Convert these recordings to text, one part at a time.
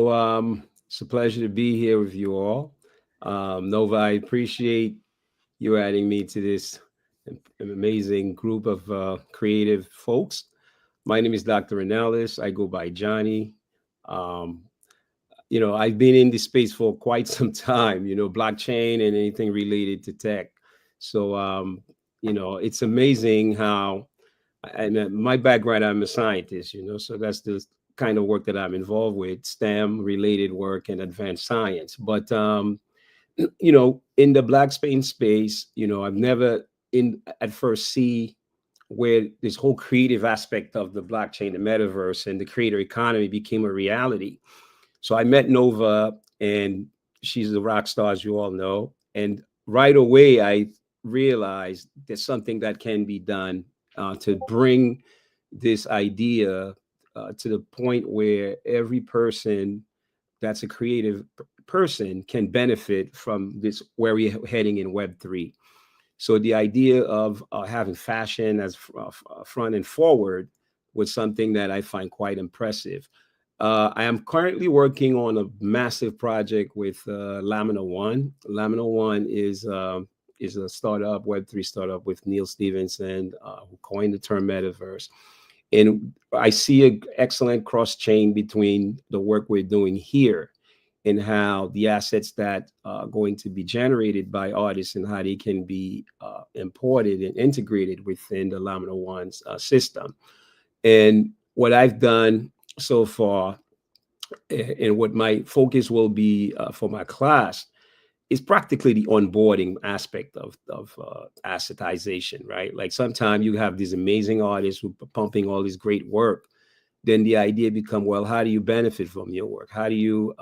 It's a pleasure to be here with you all. Nova, I appreciate you adding me to this amazing group of creative folks. My name is Dr. Renalis. I go by Johnny. Um, I've been in this space for quite some time, blockchain and anything related to tech. So, it's amazing how, and my background, I'm a scientist, so that's the kind of work that I'm involved with, STEM related work and advanced science. But, in the space, I've never in at first see where this whole creative aspect of the blockchain, the metaverse, and the creator economy became a reality. So I met Nova, and she's a rock star, as you all know. And right away, I realized there's something that can be done to bring this idea to the point where every person that's a creative person can benefit from this, where we're heading in Web3. So the idea of having fashion as front and forward was something that I find quite impressive. I am currently working on a massive project with Lamina One. Lamina One is a startup, Web3 startup with Neil Stevenson, who coined the term metaverse. And I see an excellent cross chain between the work we're doing here and how the assets that are going to be generated by artists and how they can be imported and integrated within the Lamina One's system. And what I've done so far, and what my focus will be for my class, is practically the onboarding aspect of assetization, right? Like sometimes you have these amazing artists who are pumping all this great work. Then the idea become, well, how do you benefit from your work? How do you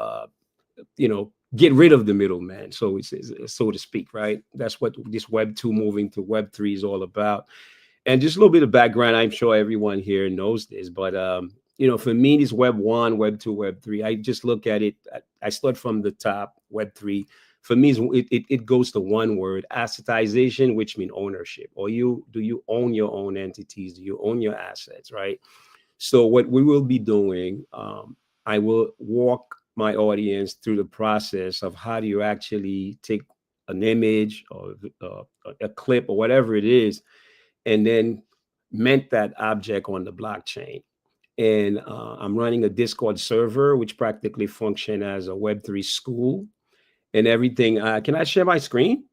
get rid of the middleman, so to speak, right? That's what this Web 2 moving to Web 3 is all about. And just a little bit of background, I'm sure everyone here knows this, but for me, this Web 1, Web 2, Web 3, I just look at it. I start from the top. Web 3 for me it goes to one word: assetization, which means ownership. Or do you own your own entities? Do you own your assets, right? So what we will be doing, I will walk my audience through the process of how do you actually take an image or a clip or whatever it is, and then mint that object on the blockchain. And I'm running a Discord server, which practically function as a Web3 school and everything. Can I share my screen?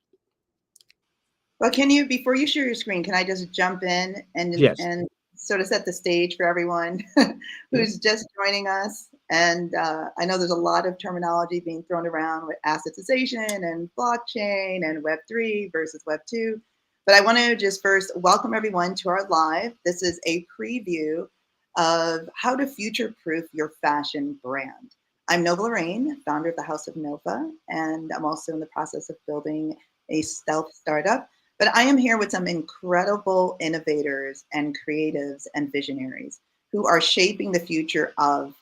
Well, can you, before you share your screen, can I just jump in Yes. and sort of set the stage for everyone Yeah. who's just joining us? And I know there's a lot of terminology being thrown around with assetization and blockchain and Web3 versus Web 2. But I want to just first welcome everyone to our live. This is a preview of how to future-proof your fashion brand. I'm Nova Lorraine, founder of the House of Nova, and I'm also in the process of building a stealth startup. But I am here with some incredible innovators and creatives and visionaries who are shaping the future of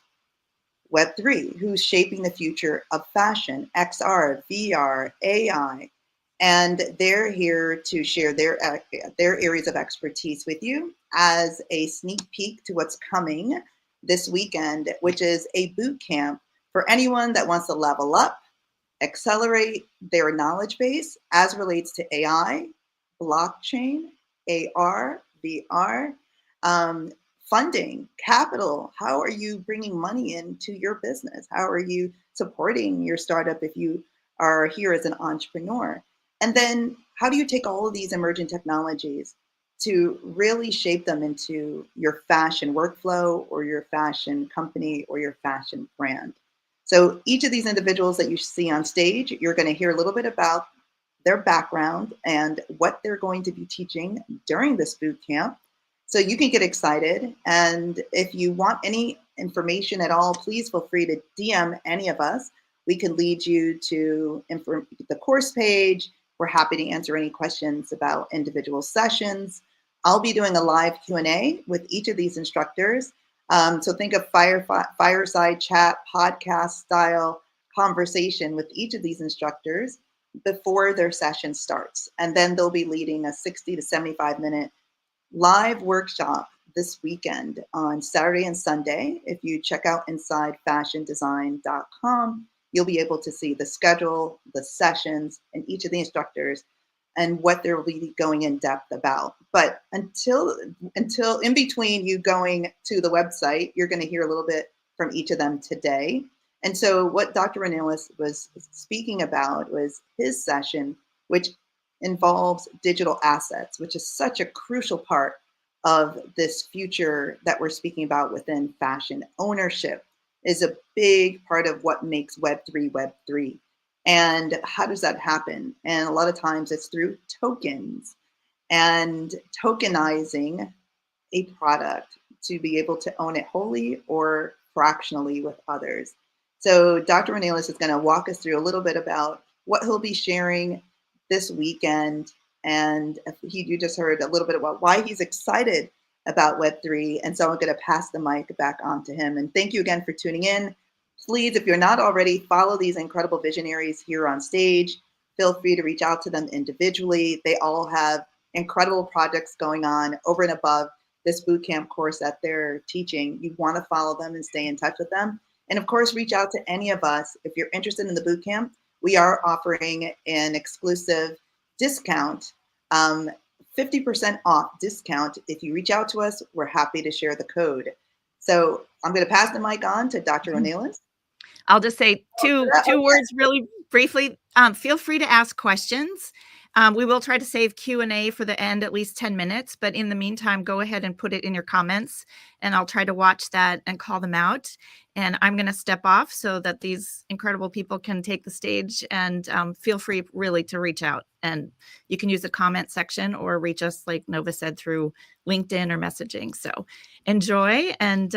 Web3, who's shaping the future of fashion, XR, VR, AI. And they're here to share their areas of expertise with you as a sneak peek to what's coming this weekend, which is a boot camp for anyone that wants to level up, accelerate their knowledge base as relates to AI, blockchain, AR, VR, funding, capital. How are you bringing money into your business? How are you supporting your startup if you are here as an entrepreneur? And then how do you take all of these emerging technologies to really shape them into your fashion workflow or your fashion company or your fashion brand? So each of these individuals that you see on stage, you're going to hear a little bit about their background and what they're going to be teaching during this boot camp. So you can get excited. And if you want any information at all, please feel free to DM any of us. We can lead you to the course page. We're happy to answer any questions about individual sessions. I'll be doing a live Q&A with each of these instructors. So think of fireside chat, podcast style conversation with each of these instructors before their session starts. And then they'll be leading a 60 to 75 minute live workshop this weekend on Saturday and Sunday. If you check out insidefashiondesign.com, you'll be able to see the schedule, the sessions, and each of the instructors and what they'll be going in depth about. But until in between you going to the website, you're going to hear a little bit from each of them today. And so what Dr. Renelis was speaking about was his session, which involves digital assets, which is such a crucial part of this future that we're speaking about within fashion. Ownership is a big part of what makes Web3 Web3. And how does that happen? And a lot of times it's through tokens and tokenizing a product to be able to own it wholly or fractionally with others. So Dr. Renelis is going to walk us through a little bit about what he'll be sharing this weekend. And you just heard a little bit about why he's excited about Web3. And so I'm going to pass the mic back on to him. And thank you again for tuning in. Please, if you're not already, follow these incredible visionaries here on stage. Feel free to reach out to them individually. They all have incredible projects going on over and above this bootcamp course that they're teaching. You want to follow them and stay in touch with them. And of course, reach out to any of us. If you're interested in the bootcamp, we are offering an exclusive discount, 50% off discount. If you reach out to us, we're happy to share the code. So I'm going to pass the mic on to Dr. Renelis. I'll just say two words really briefly. Feel free to ask questions. We will try to save Q&A for the end, at least 10 minutes. But in the meantime, go ahead and put it in your comments, and I'll try to watch that and call them out. And I'm going to step off so that these incredible people can take the stage, and feel free really to reach out. And you can use the comment section or reach us, like Nova said, through LinkedIn or messaging. So enjoy and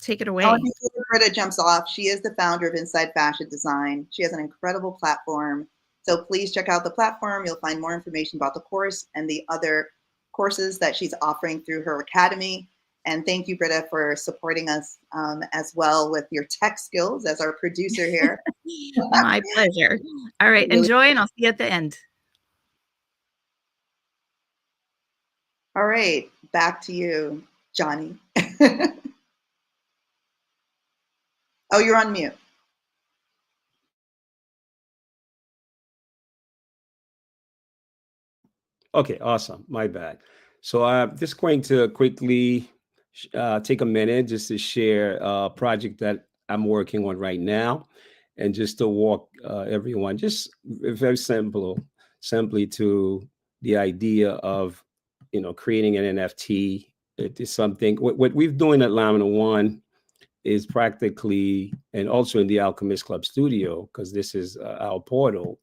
take it away. Before Britta jumps off, she is the founder of Inside Fashion Design. She has an incredible platform. So please check out the platform. You'll find more information about the course and the other courses that she's offering through her academy. And thank you, Britta, for supporting us as well with your tech skills as our producer here. My pleasure. All right, enjoy, and I'll see you at the end. All right, back to you, Johnny. Oh, you're on mute. Okay, awesome. My bad. So I'm just going to quickly take a minute just to share a project that I'm working on right now, and just to walk everyone just very simply to the idea of, creating an NFT. It is something, what we're doing at Lamina One is practically, and also in the Alchemist Club studio, because this is our portal.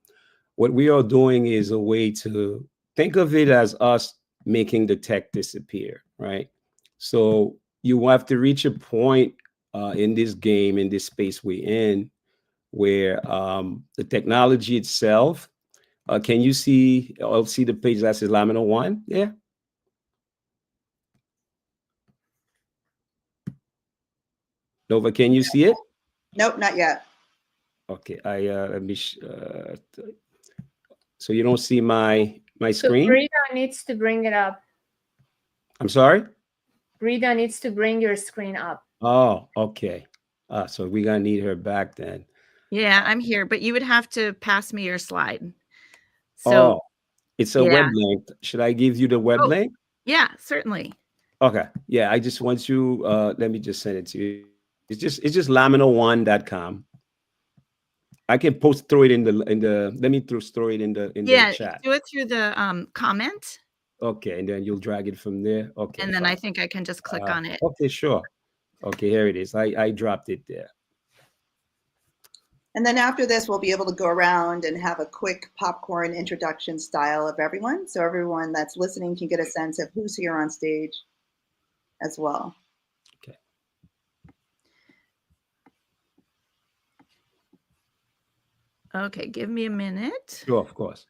What we are doing is a way to think of it as us making the tech disappear, right? So you have to reach a point in this game, in this space we're in, where the technology itself, can you see, I'll see the page that says Lamina One? Yeah. Nova, can you see it? Nope, not yet. Okay, let me, so you don't see my screen? So Brita needs to bring it up. I'm sorry? Brita needs to bring your screen up. Oh, okay. So we're gonna need her back then. Yeah, I'm here, but you would have to pass me your slide. So it's a web link. Should I give you the web link? Yeah, certainly. Okay. Yeah, I just want you, let me just send it to you. It's just lamina1.com. I can throw it in the let me throw it in the chat. Do it through the comment. Okay, and then you'll drag it from there. Okay. And then I think I can just click on it. Okay, sure. Okay, here it is. I dropped it there. And then after this, we'll be able to go around and have a quick popcorn introduction style of everyone. So everyone that's listening can get a sense of who's here on stage as well. Okay. Okay, give me a minute. Sure, of course.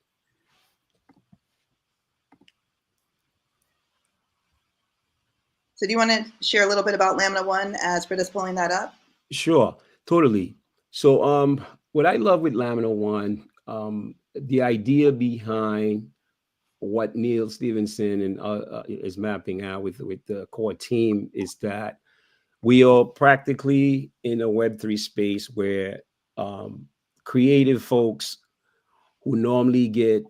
So do you want to share a little bit about Lamina One as Britta's pulling that up? Sure, totally. So what I love with Lamina One, the idea behind what Neil Stevenson and is mapping out with the core team is that we are practically in a Web3 space where creative folks who normally get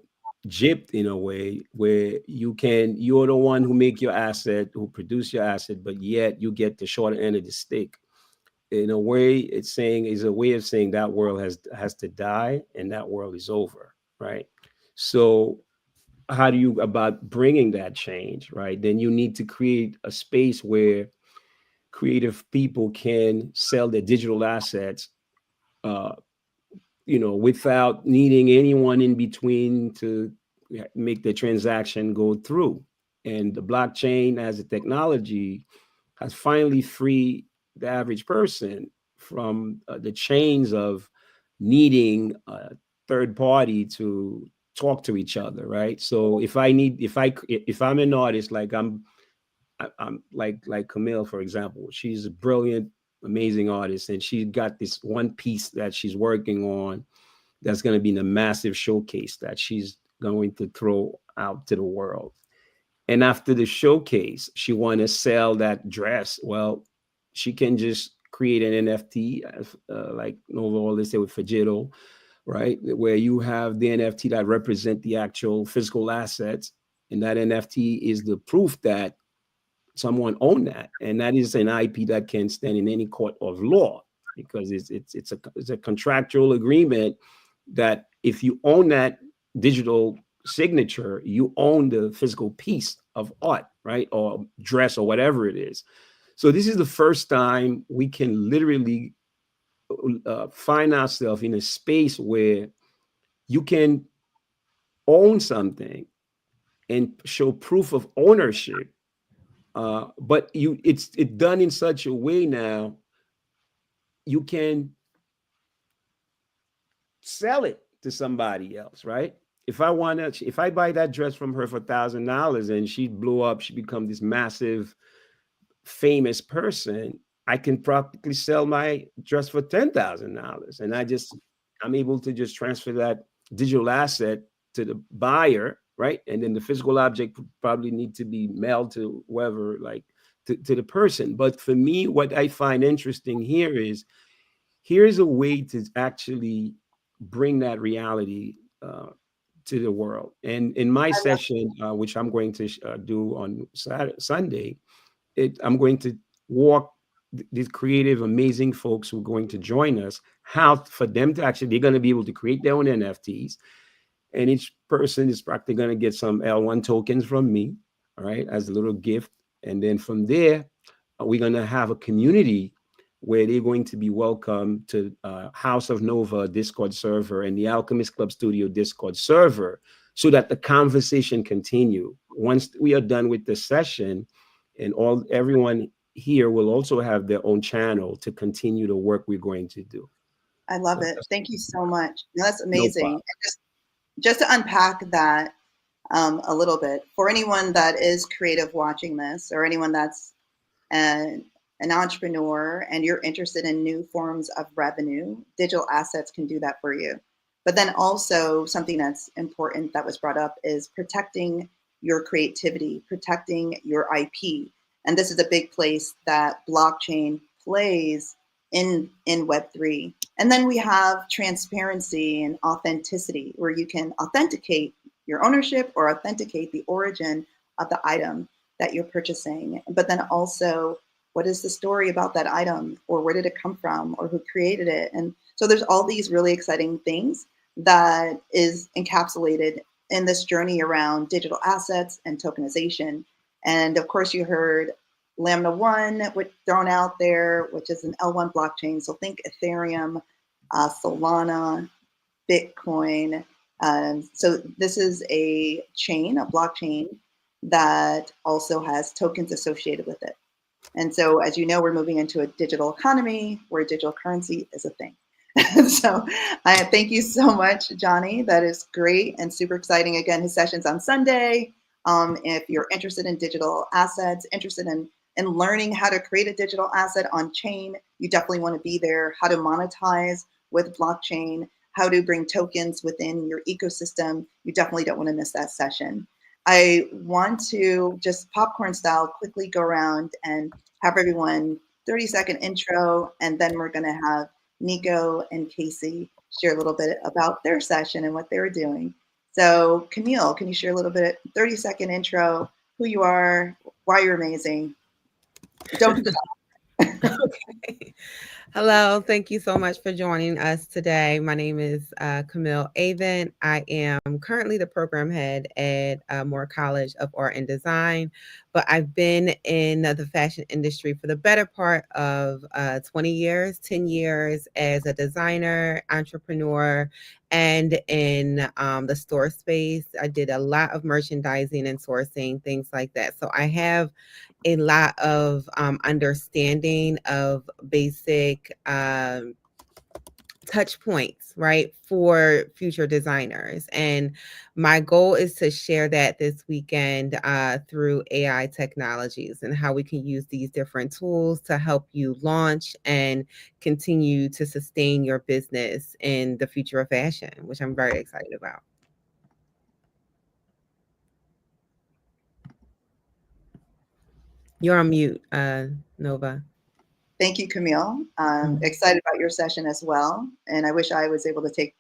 gypped in a way where you're the one who make your asset, who produce your asset, but yet you get the short end of the stick. In a way, is a way of saying that world has to die and that world is over, right? So how do you about bringing that change, right? Then you need to create a space where creative people can sell their digital assets, uh, without needing anyone in between to make the transaction go through. And the blockchain as a technology has finally freed the average person from the chains of needing a third party to talk to each other, right? So if I'm an artist, I'm like Camille, for example, she's a brilliant, amazing artist, and she's got this one piece that she's working on that's going to be in a massive showcase that she's going to throw out to the world. And after the showcase, she want to sell that dress. Well, she can just create an NFT, like Novo, let's say with Fajito, right? Where you have the NFT that represent the actual physical assets. And that NFT is the proof that someone owned that. And that is an IP that can stand in any court of law because it's a contractual agreement that if you own that digital signature, you own the physical piece of art, right? Or dress or whatever it is. So this is the first time we can literally find ourselves in a space where you can own something and show proof of ownership. But it's done in such a way now you can sell it to somebody else, right? If I buy that dress from her for $1,000 and she blew up, she become this massive, famous person, I can practically sell my dress for $10,000, and I'm able to just transfer that digital asset to the buyer, right? And then the physical object probably need to be mailed to whoever, like to the person. But for me, what I find interesting here is here's a way to actually bring that reality to the world. And in my session, which I'm going to do on Sunday, I'm going to walk these creative, amazing folks who are going to join us, how for them to actually, they're going to be able to create their own NFTs. And each person is practically going to get some L1 tokens from me, all right, as a little gift. And then from there, we're going to have a community where they're going to be welcome to House of Nova Discord server and the Alchemist Club Studio Discord server so that the conversation continue. Once we are done with the session, and everyone here will also have their own channel to continue the work we're going to do. I love it. Thank you so much. That's No amazing. problem. Just to unpack that a little bit, for anyone that is creative watching this, or anyone that's an entrepreneur and you're interested in new forms of revenue, digital assets can do that for you. But then also something that's important that was brought up is protecting your creativity, protecting your IP. And this is a big place that blockchain plays in Web3. And then we have transparency and authenticity, where you can authenticate your ownership or authenticate the origin of the item that you're purchasing. But then also, what is the story about that item, or where did it come from, or who created it? And so there's all these really exciting things that is encapsulated in this journey around digital assets and tokenization. And of course, you heard Lambda 1 thrown out there, which is an L1 blockchain. So think Ethereum, Solana, Bitcoin. So this is a chain, a blockchain that also has tokens associated with it. And so, as you know, we're moving into a digital economy where digital currency is a thing. So I thank you so much, Johnny. That is great and super exciting. Again, his session's on Sunday. If you're interested in digital assets, interested in learning how to create a digital asset on chain, you definitely want to be there. How to monetize with blockchain, how to bring tokens within your ecosystem. You definitely don't want to miss that session. I want to just popcorn style quickly go around and have everyone 30-second intro, and then we're going to have Nico and Casey share a little bit about their session and what they were doing. So Camille, can you share a little bit, 30-second intro, who you are, why you're amazing? Don't Okay. Hello, thank you so much for joining us today. My name is Camille Avent. I am currently the program head at Moore College of Art and Design, but I've been in the fashion industry for the better part of 20 years, 10 years as a designer, entrepreneur, and in the store space. I did a lot of merchandising and sourcing, things like that. So I have a lot of understanding of basic touch points, right, for future designers. And my goal is to share that this weekend through AI technologies and how we can use these different tools to help you launch and continue to sustain your business in the future of fashion, which I'm very excited about. You're on mute, Nova. Thank you, Camille. Excited about your session as well. And I wish I was able to take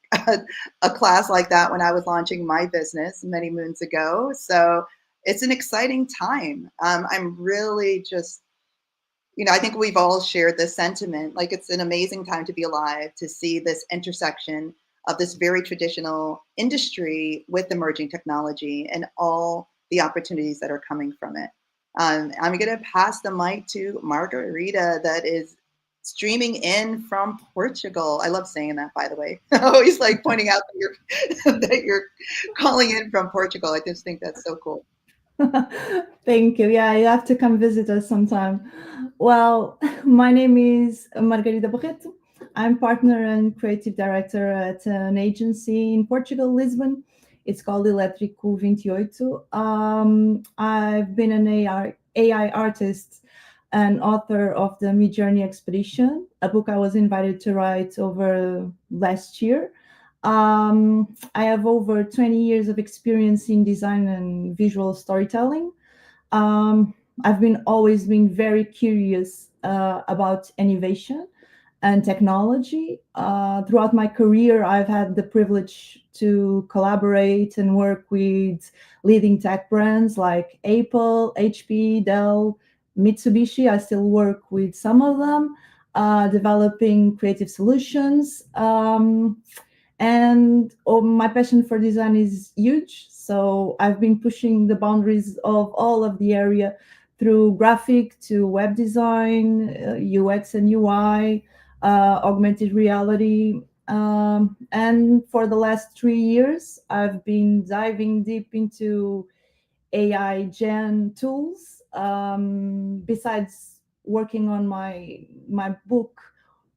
a class like that when I was launching my business many moons ago. So it's an exciting time. I'm really just, I think we've all shared this sentiment. Like, it's an amazing time to be alive, to see this intersection of this very traditional industry with emerging technology and all the opportunities that are coming from it. I'm going to pass the mic to Margarita, that is streaming in from Portugal. I love saying that, by the way. Always like pointing out that you're calling in from Portugal. I just think that's so cool. Thank you. Yeah, you have to come visit us sometime. Well, my name is Margarida Barreto. I'm partner and creative director at an agency in Portugal, Lisbon. It's called Elétrico 28. I've been an AI artist and author of the Midjourney Expedition, a book I was invited to write over last year. I have over 20 years of experience in design and visual storytelling. I've always been very curious about innovation and technology. Throughout my career, I've had the privilege to collaborate and work with leading tech brands like Apple, HP, Dell, Mitsubishi. I still work with some of them, developing creative solutions. And my passion for design is huge. So I've been pushing the boundaries of all of the area through graphic to web design, UX and UI, augmented reality. And for the last 3 years, I've been diving deep into AI gen tools. Besides working on my book,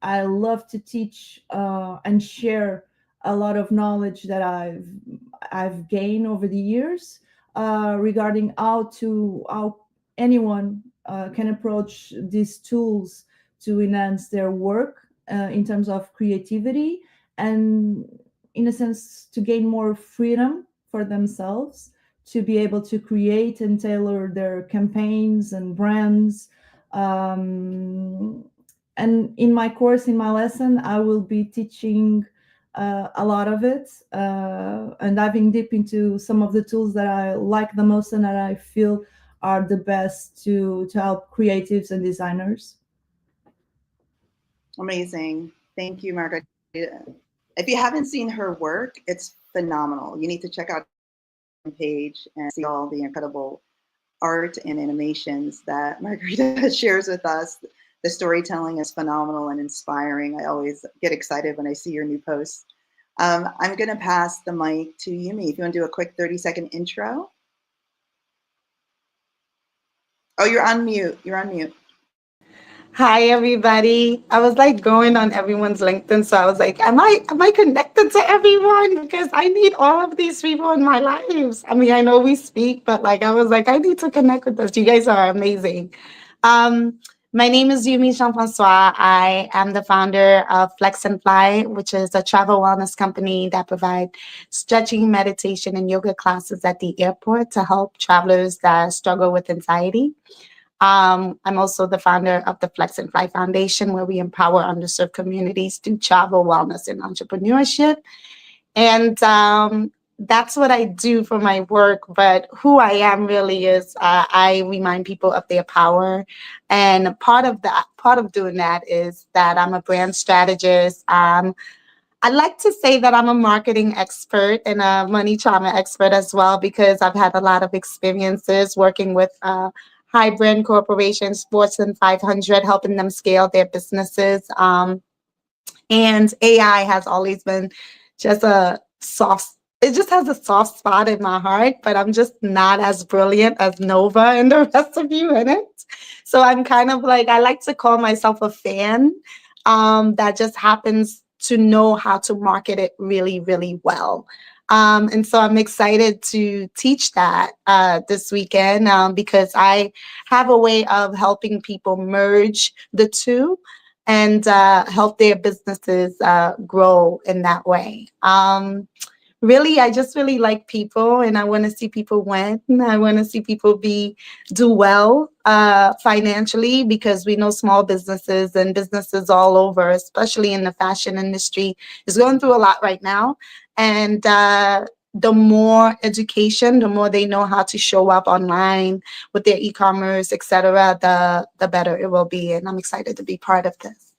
I love to teach and share a lot of knowledge that I've gained over the years regarding how anyone can approach these tools to enhance their work in terms of creativity and, in a sense, to gain more freedom for themselves to be able to create and tailor their campaigns and brands. And in my course, in my lesson, I will be teaching a lot of it and diving deep into some of the tools that I like the most and that I feel are the best to help creatives and designers. Amazing. Thank you, Margarita. If you haven't seen her work, it's phenomenal. You need to check out her page and see all the incredible art and animations that Margarita shares with us. The storytelling is phenomenal and inspiring. I always get excited when I see your new posts. I'm going to pass the mic to Yumi. If you want to do a quick 30-second intro. Oh, you're on mute. You're on mute. Hi everybody. I was like going on everyone's LinkedIn, so I was like, am I connected to everyone? Because I need all of these people in my lives. I mean, I know we speak, but like I was like, I need to connect with us. You guys are amazing. My name is Yumi Jean-Francois. I am the founder of Flex and Fly, which is a travel wellness company that provides stretching, meditation, and yoga classes at the airport to help travelers that struggle with anxiety. I'm also the founder of the Flex and Fly Foundation, where we empower underserved communities through travel, wellness, and entrepreneurship. And that's what I do for my work. But who I am really is I remind people of their power. And part of doing that is that I'm a brand strategist. I like to say that I'm a marketing expert and a money trauma expert as well, because I've had a lot of experiences working with high brand corporations, Fortune 500, helping them scale their businesses. And AI has always been just it just has a soft spot in my heart, but I'm just not as brilliant as Nova and the rest of you in it. So I'm kind of like, I like to call myself a fan that just happens to know how to market it really, really well. And so I'm excited to teach that this weekend because I have a way of helping people merge the two and help their businesses grow in that way. Really, I just really like people, and I want to see people win. I want to see people do well financially, because we know small businesses and businesses all over, especially in the fashion industry, is going through a lot right now. And the more education, the more they know how to show up online with their e-commerce, etc., the better it will be. And I'm excited to be part of this.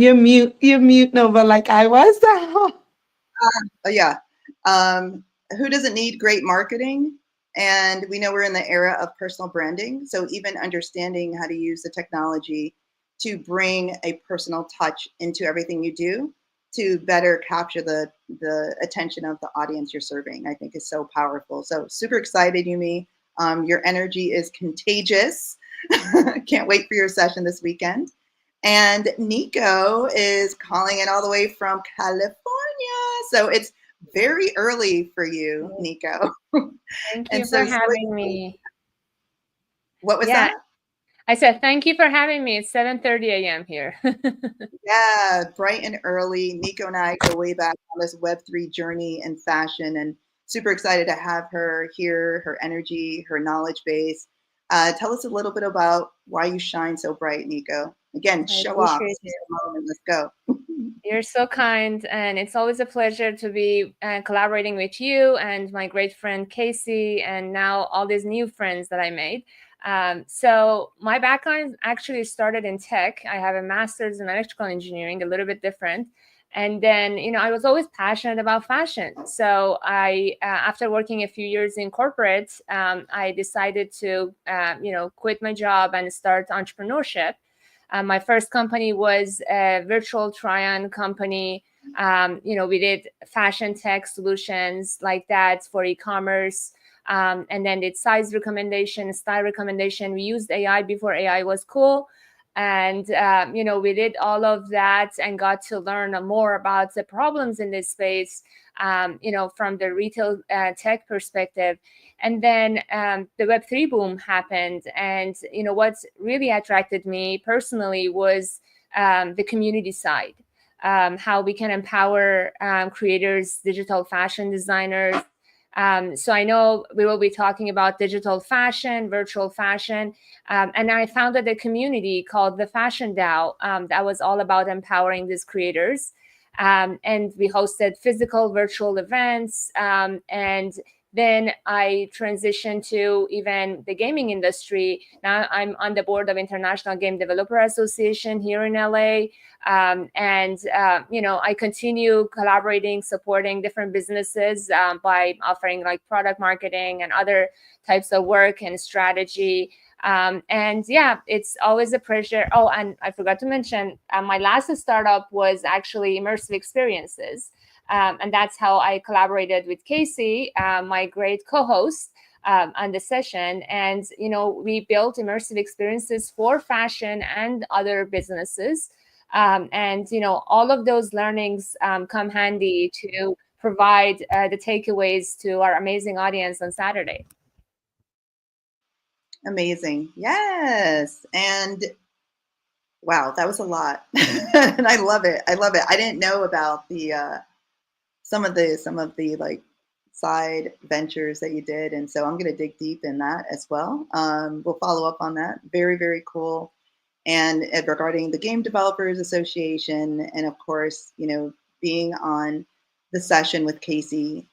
You're mute, Nova, like I was. Yeah. Who doesn't need great marketing? And we know we're in the era of personal branding. So even understanding how to use the technology to bring a personal touch into everything you do to better capture the attention of the audience you're serving, I think is so powerful. So super excited, Yumi. Your energy is contagious. Can't wait for your session this weekend. And Nico is calling in all the way from California. So it's very early for you, Nico. Thank And you so for having me. What was that? I said, thank you for having me. It's 7:30 a.m. here. Yeah, bright and early. Nico and I go way back on this Web3 journey in fashion, and super excited to have her here, her energy, her knowledge base. Tell us a little bit about why you shine so bright, Nico. Again, show off. Let's go. You're so kind, and it's always a pleasure to be collaborating with you and my great friend Casey, and now all these new friends that I made. So my background actually started in tech. I have a master's in electrical engineering, a little bit different. And then, I was always passionate about fashion. So I, after working a few years in corporate, I decided to, quit my job and start entrepreneurship. My first company was a virtual try-on company. We did fashion tech solutions like that for e-commerce. And then did size recommendation, style recommendation. We used AI before AI was cool. And, we did all of that and got to learn more about the problems in this space, from the retail tech perspective. And then the Web3 boom happened. And, what's really attracted me personally was the community side, how we can empower creators, digital fashion designers. So I know we will be talking about digital fashion, virtual fashion, and I founded a community called the Fashion DAO that was all about empowering these creators. And we hosted physical, virtual events, and then I transitioned to even the gaming industry. Now I'm on the board of International Game Developer Association here in LA. I continue collaborating, supporting different businesses by offering like product marketing and other types of work and strategy. It's always a pleasure. Oh, and I forgot to mention, my last startup was actually immersive experiences. And that's how I collaborated with Casey, my great co-host, on the session. And, we built immersive experiences for fashion and other businesses. All of those learnings come handy to provide the takeaways to our amazing audience on Saturday. Amazing. Yes. And wow, that was a lot. And I love it. I love it. I didn't know about the some of the like side ventures that you did. And so I'm going to dig deep in that as well. We'll follow up on that. Very, very cool. And regarding the Game Developers Association, and of course, being on the session with Casey,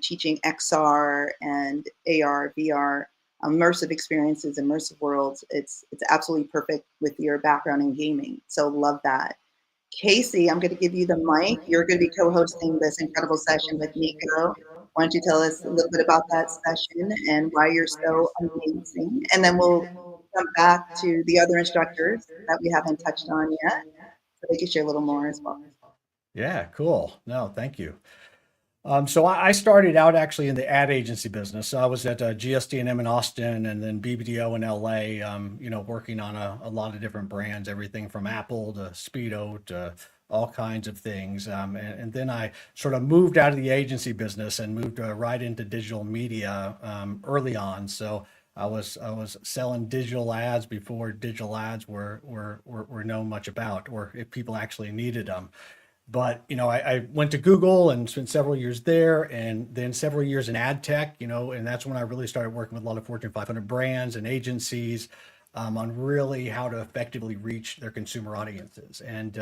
teaching XR and AR, VR, immersive experiences, immersive worlds. It's absolutely perfect with your background in gaming. So love that. Casey, I'm going to give you the mic. You're going to be co-hosting this incredible session with Nico. Why don't you tell us a little bit about that session and why you're so amazing? And then we'll come back to the other instructors that we haven't touched on yet, so they can share a little more as well. Yeah, cool. No, thank you. So I started out actually in the ad agency business. So I was at GSD&M in Austin and then BBDO in LA, working on a lot of different brands, everything from Apple to Speedo to all kinds of things. And then I sort of moved out of the agency business and moved right into digital media early on. So I was selling digital ads before digital ads were known much about, or if people actually needed them. But, I went to Google and spent several years there and then several years in ad tech, and that's when I really started working with a lot of Fortune 500 brands and agencies on really how to effectively reach their consumer audiences. And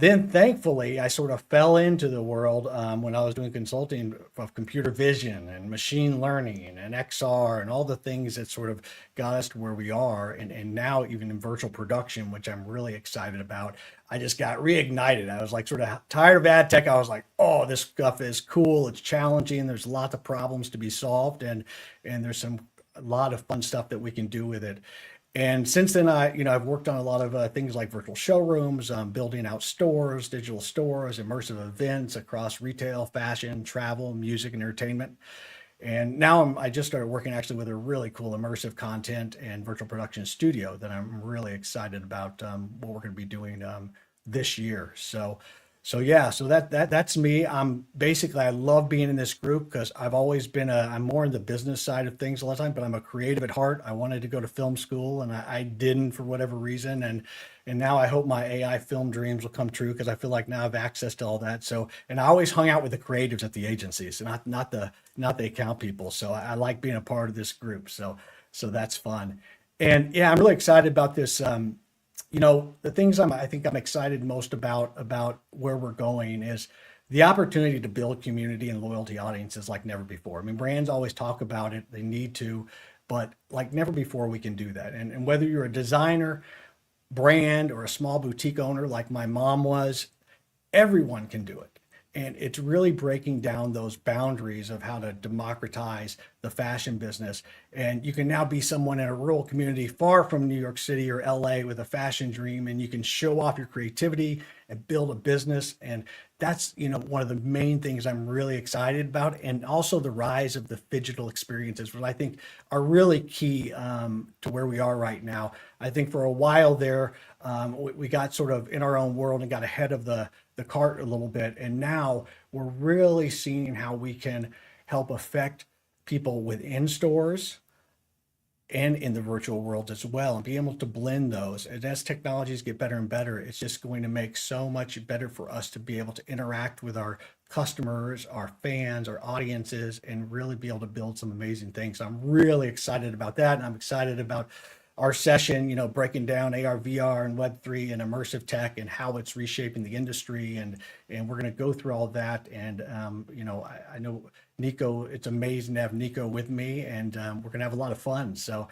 then thankfully, I sort of fell into the world when I was doing consulting of computer vision and machine learning and XR and all the things that sort of got us to where we are. And now even in virtual production, which I'm really excited about, I just got reignited. I was like sort of tired of ad tech. I was like, oh, this stuff is cool. It's challenging. There's lots of problems to be solved. And there's a lot of fun stuff that we can do with it. And since then, I've worked on a lot of things like virtual showrooms, building out stores, digital stores, immersive events across retail, fashion, travel, music, and entertainment. And now I just started working actually with a really cool immersive content and virtual production studio that I'm really excited about what we're going to be doing this year. So that's me. I love being in this group because I've always been I'm more in the business side of things a lot of time, but I'm a creative at heart. I wanted to go to film school and I didn't for whatever reason. And now I hope my AI film dreams will come true because I feel like now I have access to all that. So, and I always hung out with the creatives at the agencies, not the account people. So I like being a part of this group. So that's fun. And yeah, I'm really excited about this. The things I think I'm excited most about where we're going is the opportunity to build community and loyalty audiences like never before. I mean, brands always talk about it, they need to, but like never before we can do that. And whether you're a designer, brand, or a small boutique owner like my mom was, everyone can do it. And it's really breaking down those boundaries of how to democratize the fashion business. And you can now be someone in a rural community far from New York City or LA with a fashion dream, and you can show off your creativity and build a business. And that's, one of the main things I'm really excited about. And also the rise of the phygital experiences, which I think are really key to where we are right now. I think for a while there, we got sort of in our own world and got ahead of the cart a little bit. And now we're really seeing how we can help affect people within stores and in the virtual world as well, and be able to blend those. And as technologies get better and better, it's just going to make so much better for us to be able to interact with our customers, our fans, our audiences, and really be able to build some amazing things. So I'm really excited about that. And I'm excited about our session, breaking down AR, VR, and Web3 and immersive tech and how it's reshaping the industry. And we're going to go through all that. And, I know Nico, it's amazing to have Nico with me, and we're going to have a lot of fun. So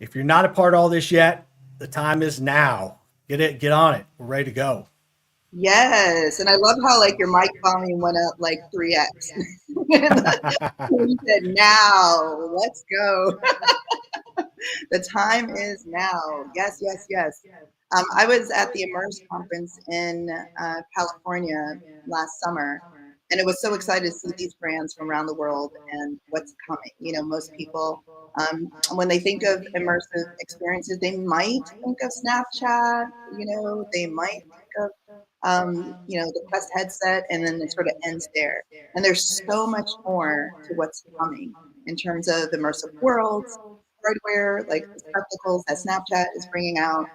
if you're not a part of all this yet, the time is now. Get on it. We're ready to go. Yes, and I love how like your mic volume went up like 3x. You said, "Now, let's go." The time is now. Yes, yes, yes. I was at the Immerse conference in California last summer, and it was so excited to see these brands from around the world and what's coming. Most people, when they think of immersive experiences, they might think of Snapchat. They might think of the Quest headset, and then it sort of ends there. And there's so much more to what's coming in terms of immersive worlds, hardware, like the spectacles that Snapchat is bringing out,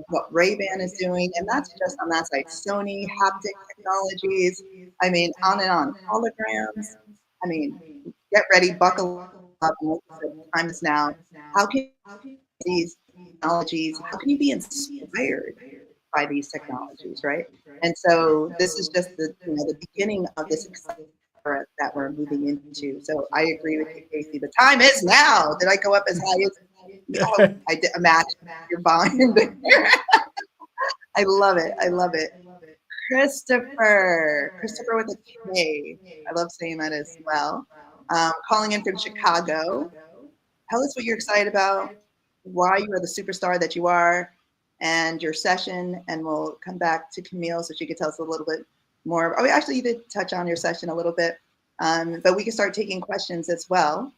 what Ray-Ban is doing, and that's just on that side. Sony, haptic technologies, I mean, on and on. Holograms, I mean, get ready, buckle up, and the time is now. How can these technologies, how can you be inspired by these technologies, right? And so this is just the beginning of this exciting era that we're moving into. So I agree with you, Casey. The time is now. Did I go up as high as I did? Imagine your volume there. I love it. I love it. Christopher with a K. I love saying that as well. Calling in from Chicago. Tell us what you're excited about, why you are the superstar that you are, and your session, and we'll come back to Camille so she could tell us a little bit more. Oh, actually, you did touch on your session a little bit, but we can start taking questions as well.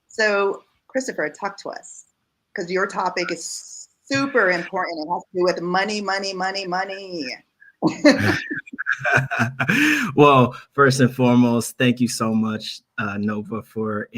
So, Christopher, talk to us, because your topic is super important. It has to do with money, money, money, money. Well, first and foremost, thank you so much, Nova, for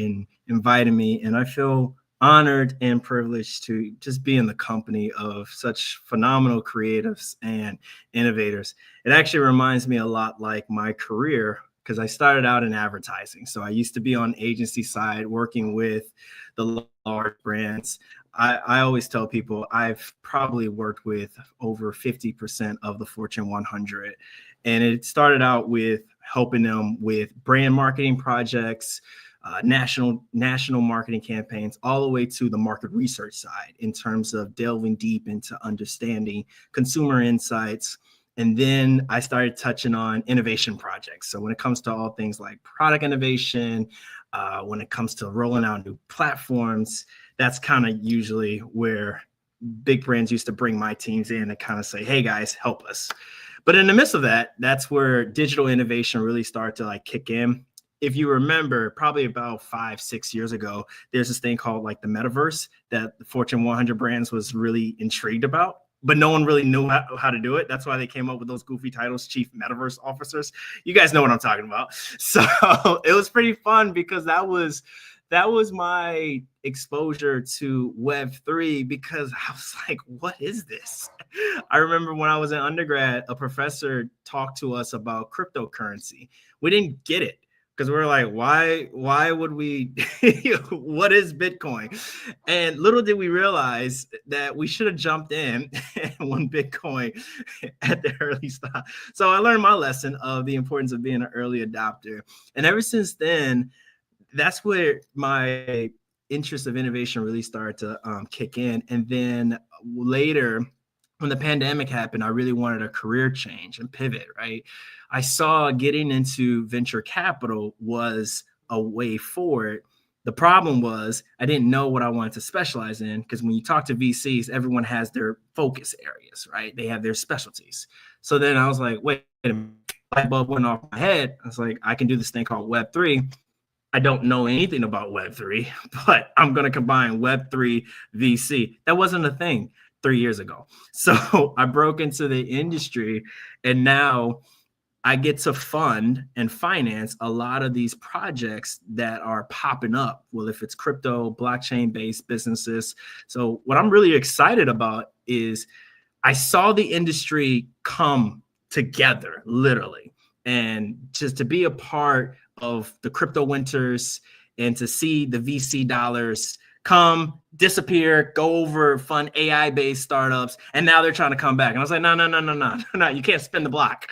inviting me. And I feel honored and privileged to just be in the company of such phenomenal creatives and innovators. It actually reminds me a lot like my career, because I started out in advertising. So I used to be on agency side working with the large brands. I always tell people I've probably worked with over 50% of the Fortune 100. And it started out with helping them with brand marketing projects, national marketing campaigns, all the way to the market research side in terms of delving deep into understanding consumer insights. And then I started touching on innovation projects. So when it comes to all things like product innovation, when it comes to rolling out new platforms, that's kind of usually where big brands used to bring my teams in and kind of say, hey guys, help us. But in the midst of that, that's where digital innovation really started to like kick in. If you remember, probably about 5-6 years ago, there's this thing called like the metaverse that the Fortune 100 brands was really intrigued about, but no one really knew how to do it. That's why they came up with those goofy titles, chief metaverse officers. You guys know what I'm talking about. So it was pretty fun because that was my exposure to Web3, because I was like, what is this? I remember when I was in undergrad, a professor talked to us about cryptocurrency. We didn't get it because we were like, why would we, what is Bitcoin? And little did we realize that we should have jumped in when Bitcoin at the early start. So I learned my lesson of the importance of being an early adopter. And ever since then, that's where my interest of innovation really started to kick in. And then later, when the pandemic happened, I really wanted a career change and pivot, right? I saw getting into venture capital was a way forward. The problem was I didn't know what I wanted to specialize in, because when you talk to VCs, everyone has their focus areas, right? They have their specialties. So then I was like, wait a minute, light bulb went off my head. I was like, I can do this thing called Web3. I don't know anything about Web3, but I'm going to combine Web3 VC. That wasn't a thing 3 years ago. So I broke into the industry, and now I get to fund and finance a lot of these projects that are popping up. Well, if it's crypto, blockchain-based businesses. So what I'm really excited about is I saw the industry come together, literally, and just to be a part of the crypto winters and to see the VC dollars come, disappear, go over, fund AI-based startups, and now they're trying to come back. And I was like, no, you can't spin the block.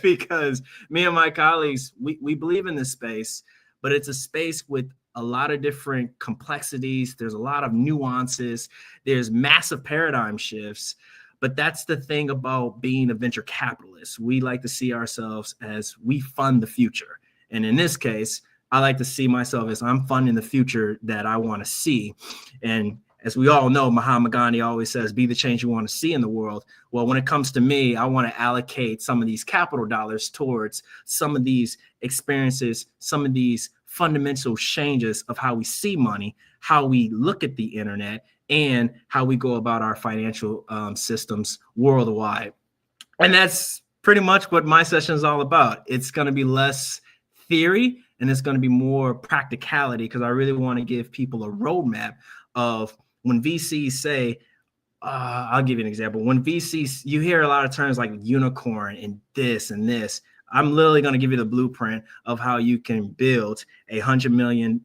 Because me and my colleagues, we believe in this space, but it's a space with a lot of different complexities. There's a lot of nuances. There's massive paradigm shifts. But that's the thing about being a venture capitalist. We like to see ourselves as we fund the future. And in this case, I like to see myself as I'm funding the future that I want to see. And as we all know, Mahatma Gandhi always says, be the change you want to see in the world. Well, when it comes to me, I want to allocate some of these capital dollars towards some of these experiences, some of these fundamental changes of how we see money, how we look at the internet, and how we go about our financial systems worldwide. And that's pretty much what my session is all about. It's going to be less theory and it's going to be more practicality, because I really want to give people a roadmap of when VCs say, I'll give you an example. When VCs, you hear a lot of terms like unicorn and this and this. I'm literally going to give you the blueprint of how you can build a 100 million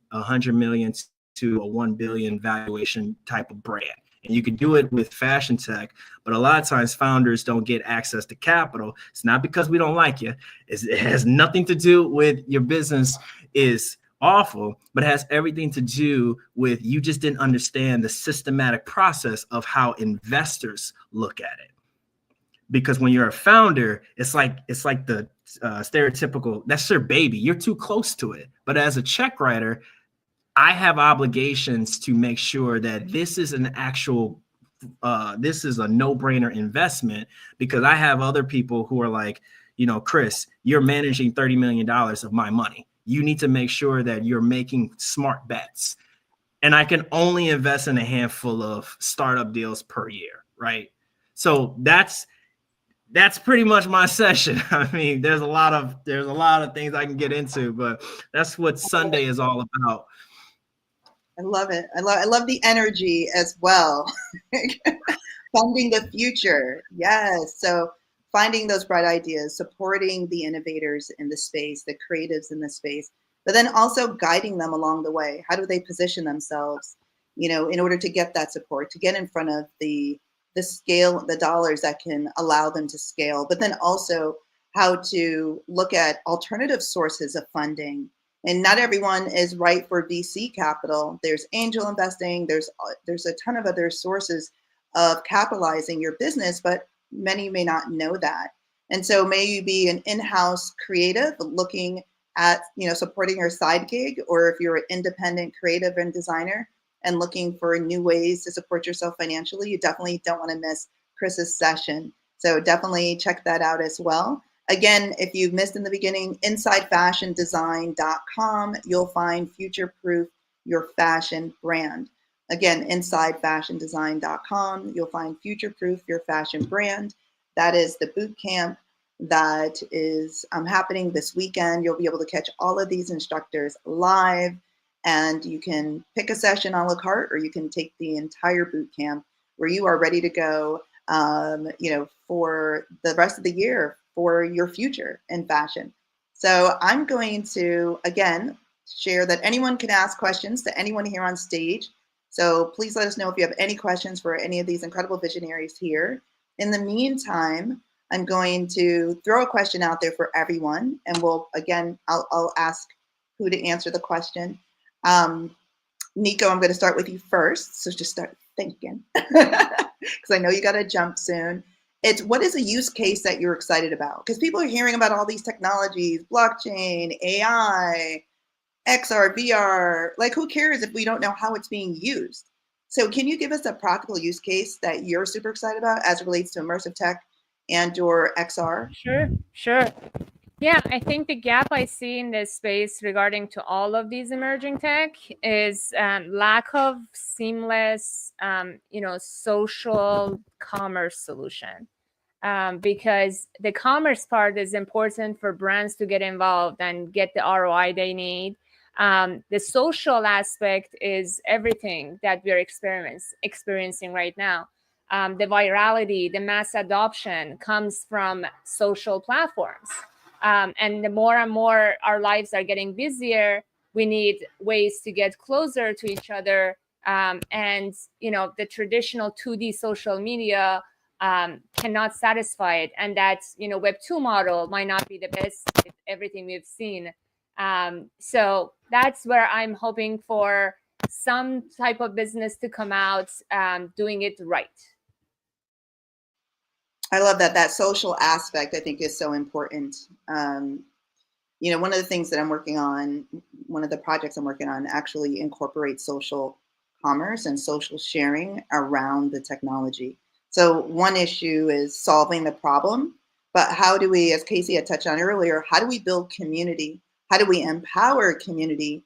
to a 1 billion valuation type of brand. And you can do it with fashion tech, but a lot of times founders don't get access to capital. It's not because we don't like you. It has nothing to do with your business is awful, but it has everything to do with you just didn't understand the systematic process of how investors look at it. Because when you're a founder, it's like the stereotypical, that's your baby. You're too close to it. But as a check writer, I have obligations to make sure that this is an actual, this is a no-brainer investment, because I have other people who are like, Chris, you're managing $30 million of my money. You need to make sure that you're making smart bets. And I can only invest in a handful of startup deals per year, right? So that's pretty much my session. I mean, there's a lot of things I can get into, but that's what Sunday is all about. I love it. I love the energy as well. Funding the future. Yes. So finding those bright ideas, supporting the innovators in the space, the creatives in the space, but then also guiding them along the way. How do they position themselves, in order to get that support, to get in front of the scale, the dollars that can allow them to scale, but then also how to look at alternative sources of funding. And not everyone is right for VC capital. There's angel investing. There's a ton of other sources of capitalizing your business, but many may not know that. And so may you be an in-house creative looking at, supporting your side gig, or if you're an independent creative and designer and looking for new ways to support yourself financially, you definitely don't want to miss Chris's session. So definitely check that out as well. Again, if you've missed in the beginning, InsideFashionDesign.com, you'll find Future-Proof Your Fashion Brand. Again, InsideFashionDesign.com, you'll find Future-Proof Your Fashion Brand. That is the boot camp that is happening this weekend. You'll be able to catch all of these instructors live, and you can pick a session a la carte, or you can take the entire boot camp where you are ready to go, for the rest of the year, for your future in fashion. So I'm going to, again, share that anyone can ask questions to anyone here on stage. So please let us know if you have any questions for any of these incredible visionaries here. In the meantime, I'm going to throw a question out there for everyone. And I'll ask who to answer the question. Nico, I'm going to start with you first. So just start thinking, because I know you got to jump soon. What is a use case that you're excited about? Because people are hearing about all these technologies, blockchain, AI, XR, VR. Like, who cares if we don't know how it's being used? So can you give us a practical use case that you're super excited about as it relates to immersive tech and or XR? Sure. Yeah, I think the gap I see in this space regarding to all of these emerging tech is lack of seamless, social commerce solution. Because the commerce part is important for brands to get involved and get the ROI they need. The social aspect is everything that we're experiencing right now. The virality, the mass adoption comes from social platforms. And the more and more our lives are getting busier, we need ways to get closer to each other. And, the traditional 2D social media cannot satisfy it. And that, Web 2 model might not be the best with everything we've seen. So that's where I'm hoping for some type of business to come out doing it right. I love that social aspect, I think, is so important. One of the things that I'm working on, one of the projects I'm working on actually incorporates social commerce and social sharing around the technology. So one issue is solving the problem, but how do we, as Casey had touched on earlier, how do we build community? How do we empower community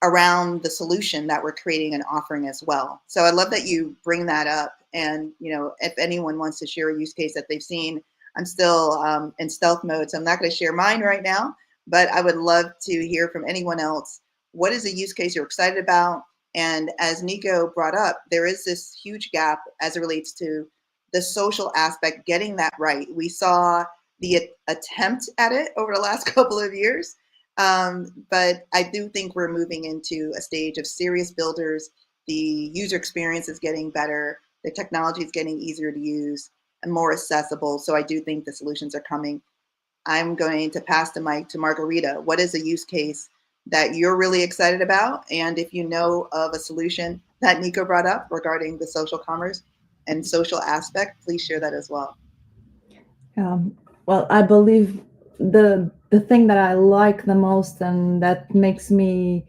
around the solution that we're creating and offering as well? So I love that you bring that up. And, if anyone wants to share a use case that they've seen, I'm still in stealth mode, so I'm not going to share mine right now, but I would love to hear from anyone else. What is a use case you're excited about? And as Nico brought up, there is this huge gap as it relates to the social aspect, getting that right. We saw the attempt at it over the last couple of years, but I do think we're moving into a stage of serious builders. The user experience is getting better. The technology is getting easier to use and more accessible. So I do think the solutions are coming. I'm going to pass the mic to Margarita. What is a use case that you're really excited about? And if you know of a solution that Nico brought up regarding the social commerce and social aspect, please share that as well. Well, I believe the thing that I like the most and that makes me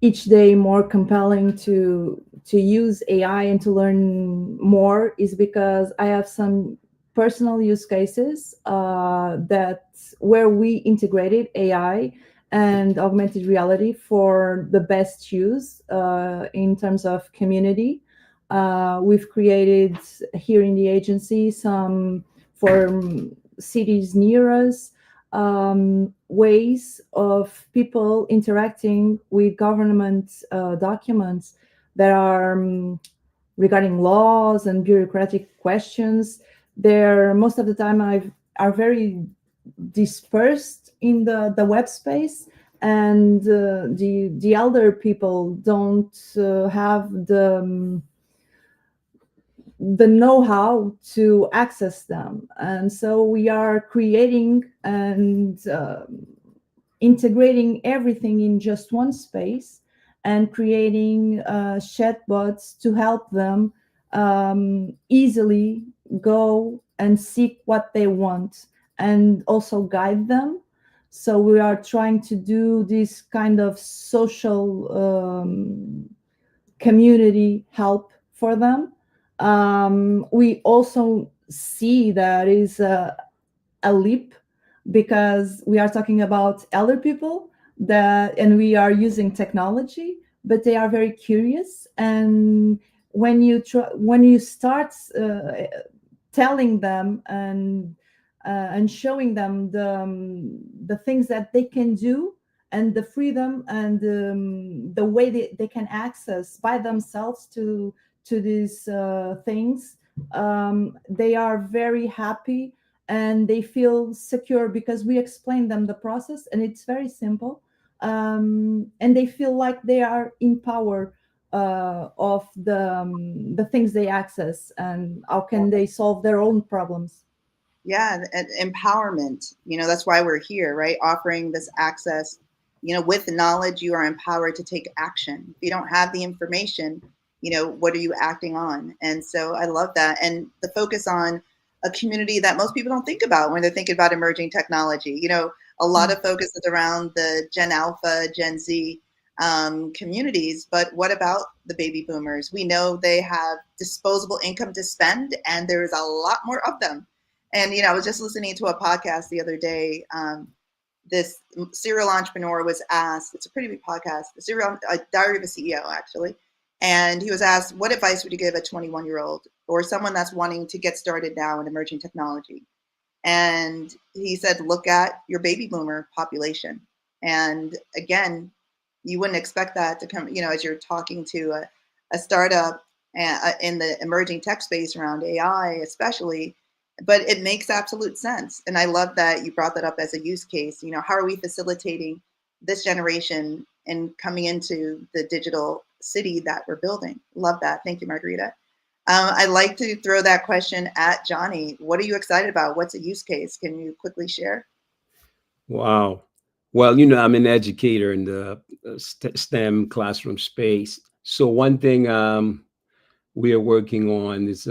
each day more compelling to use AI and to learn more is because I have some personal use cases that where we integrated AI and augmented reality for the best use in terms of community. We've created here in the agency some for cities near us, ways of people interacting with government documents that are regarding laws and bureaucratic questions. They're most of the time are very dispersed in the web space, and the elder people don't have the know-how to access them. And so we are creating and integrating everything in just one space and creating chatbots to help them easily go and seek what they want and also guide them. So we are trying to do this kind of social community help for them. We also see that is a leap because we are talking about elder people and we are using technology, but they are very curious. And when you start telling them and showing them the things that they can do and the freedom and the way they can access by themselves to these things, they are very happy and they feel secure because we explain them the process and it's very simple, and they feel like they are in power of the things they access and how can they solve their own problems. Yeah, and empowerment. That's why we're here, right? Offering this access. With knowledge, you are empowered to take action. If you don't have the information, what are you acting on? And so I love that. And the focus on a community that most people don't think about when they're thinking about emerging technology. A lot of focus is around the Gen Alpha, Gen Z communities, but what about the baby boomers? We know they have disposable income to spend, and there's a lot more of them. And, I was just listening to a podcast the other day. This serial entrepreneur was asked, it's a pretty big podcast, Diary of a CEO, actually. And he was asked, what advice would you give a 21-year-old or someone that's wanting to get started now in emerging technology? And he said, look at your baby boomer population. And again, you wouldn't expect that to come, as you're talking to a startup in the emerging tech space around AI, especially, but it makes absolute sense. And I love that you brought that up as a use case. How are we facilitating this generation and coming into the digital city that we're building? Love that. Thank you, Margarita. I'd like to throw that question at Johnny. What are you excited about? What's a use case? Can you quickly share? Wow. Well, I'm an educator in the STEM classroom space. So one thing we are working on is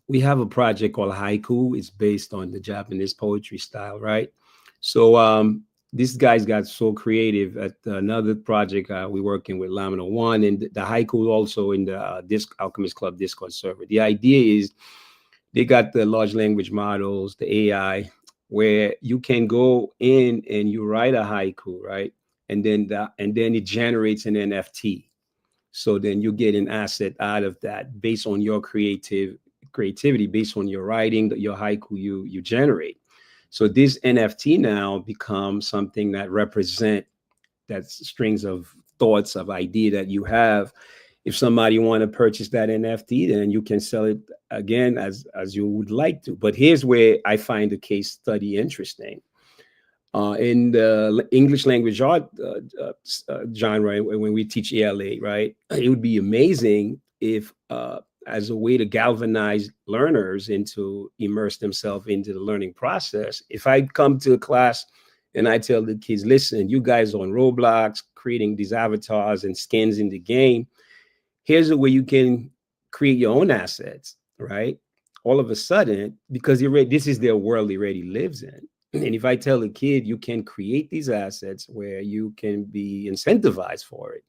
we have a project called Haiku. It's based on the Japanese poetry style, right? So these guys got so creative at another project we're working with Lamina One, and the Haiku also in the Alchemist Club Discord server. The idea is they got the large language models, the AI, where you can go in and you write a haiku, right? And then it generates an NFT. So then you get an asset out of that based on your creativity based on your writing, your haiku you generate. So this NFT now becomes something that represent that strings of thoughts of idea that you have. If somebody want to purchase that NFT, then you can sell it again as you would like to. But here's where I find the case study interesting. In the English language art genre, when we teach ELA, right, it would be amazing if, as a way to galvanize learners into immerse themselves into the learning process, if I come to a class and I tell the kids, listen, you guys are on Roblox creating these avatars and skins in the game. Here's a way you can create your own assets, right? All of a sudden, because this is their world he already lives in. And if I tell a kid you can create these assets where you can be incentivized for it.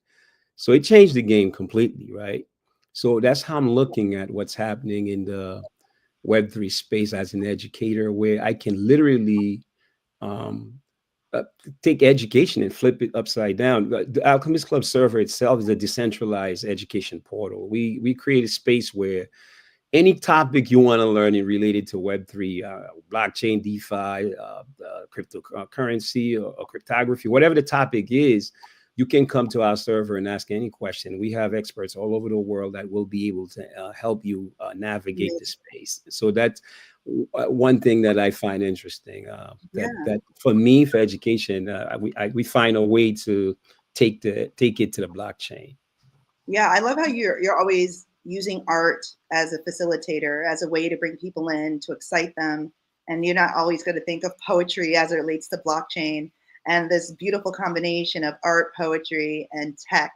So it changed the game completely, right? So that's how I'm looking at what's happening in the Web3 space as an educator, where I can literally um, take education and flip it upside down. The Alchemist Club server itself is a decentralized education portal. We create a space where any topic you want to learn in related to Web3, blockchain, DeFi, cryptocurrency, or cryptography, whatever the topic is, you can come to our server and ask any question. We have experts all over the world that will be able to help you navigate the space. So that's one thing that I find interesting. That for me, for education, we find a way to take it to the blockchain. Yeah, I love how you're always using art as a facilitator, as a way to bring people in, to excite them. And you're not always going to think of poetry as it relates to blockchain. And this beautiful combination of art, poetry, and tech.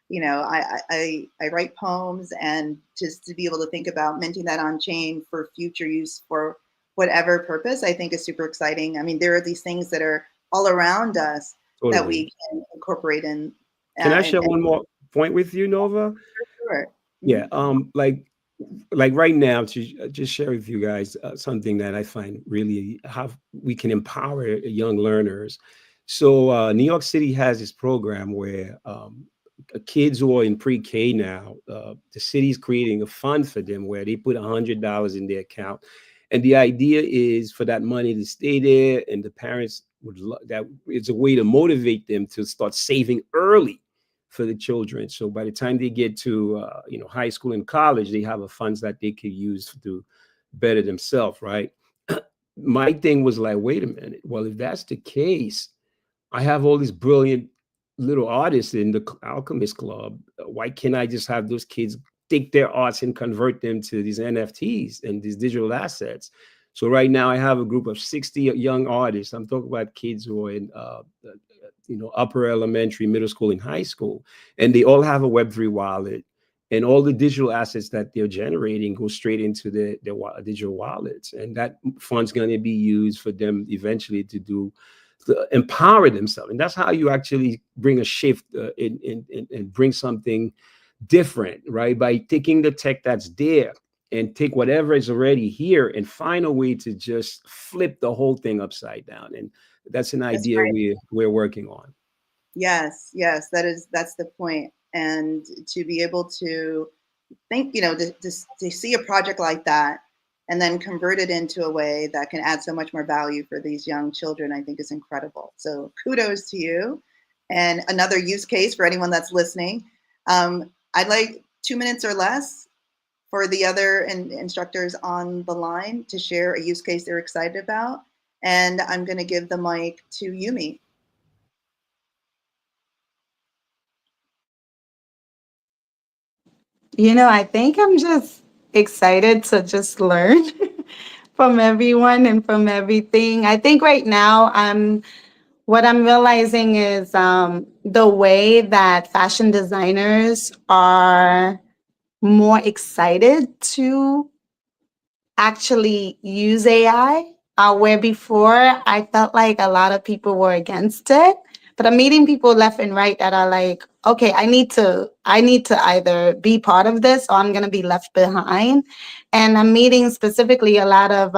You know, I write poems, and just to be able to think about minting that on chain for future use for whatever purpose, I think is super exciting. I mean, there are these things that are all around us that we can incorporate in. Can I share one more point with you, Nova? Sure. Yeah. Like right now, to just share with you guys something that I find really how we can empower young learners. So New York City has this program where kids who are in pre-K now, the city's creating a fund for them where they put $100 in their account. And the idea is for that money to stay there, and the parents that it's a way to motivate them to start saving early for the children. So by the time they get to high school and college, they have a funds that they could use to better themselves, right? My thing was like, wait a minute. Well, if that's the case, I have all these brilliant little artists in the Alchemist Club. Why can't I just have those kids take their arts and convert them to these NFTs and these digital assets? So right now I have a group of 60 young artists. I'm talking about kids who are in upper elementary, middle school, and high school, and they all have a Web3 wallet, and all the digital assets that they're generating go straight into their digital wallets, and that fund's going to be used for them eventually to empower themselves. And that's how you actually bring a shift and bring something different, right? By taking the tech that's there and take whatever is already here and find a way to just flip the whole thing upside down. And that's an idea we're working on. Yes, that's the point. And to be able to think, to see a project like that and then convert it into a way that can add so much more value for these young children, I think is incredible. So kudos to you. And another use case for anyone that's listening, I'd like 2 minutes or less for the other instructors on the line to share a use case they're excited about. And I'm going to give the mic to Yumi. I think I'm just excited to just learn from everyone and from everything. I think right now what I'm realizing is the way that fashion designers are more excited to actually use AI, where before I felt like a lot of people were against it. But I'm meeting people left and right that are like, okay, I need to either be part of this or I'm gonna be left behind. And I'm meeting specifically a lot of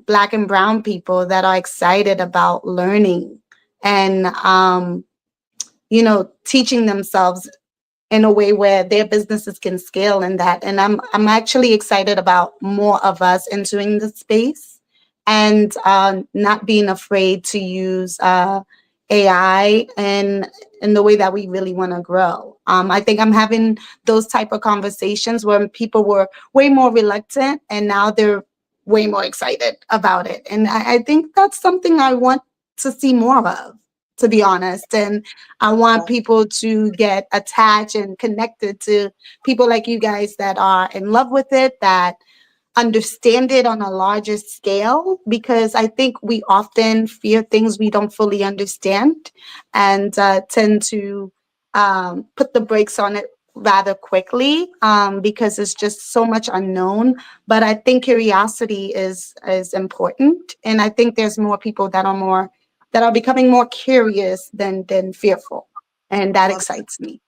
Black and brown people that are excited about learning and teaching themselves in a way where their businesses can scale in that. And I'm actually excited about more of us entering the space and not being afraid to use AI in the way that we really want to grow. I think I'm having those type of conversations where people were way more reluctant and now they're way more excited about it. And I think that's something I want to see more of, to be honest. And I want people to get attached and connected to people like you guys that are in love with it, that understand it on a larger scale, because I think we often fear things we don't fully understand and tend to put the brakes on it rather quickly because it's just so much unknown. But I think curiosity is important, and I think there's more people that are becoming more curious than fearful, and that excites me.